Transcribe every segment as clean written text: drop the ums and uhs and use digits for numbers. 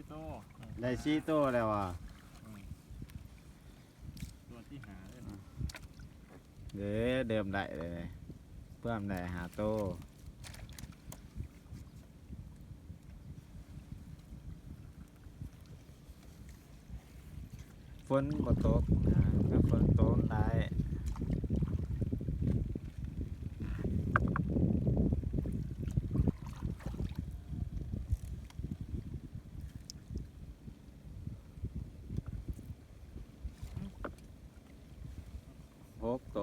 โตได้4โตแล้วอ่ะตัวที่หาเลยนะ เดิมได้เลยเพิ่มได้5โตฝนบ่ตกนะถ้าฝนตกหลาย6โต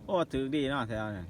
โอ้ถือดีเนาะแถวเนี่ย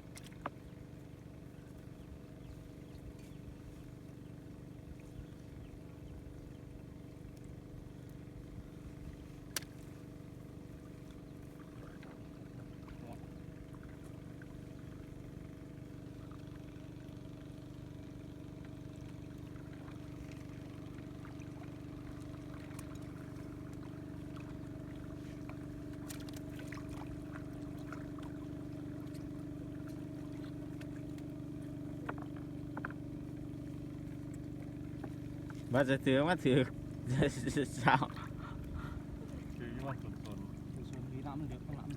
ว่าจะถือมาถือ เช้า คือว่าสน สูงดีน้ำมันเดือดข้างหลัง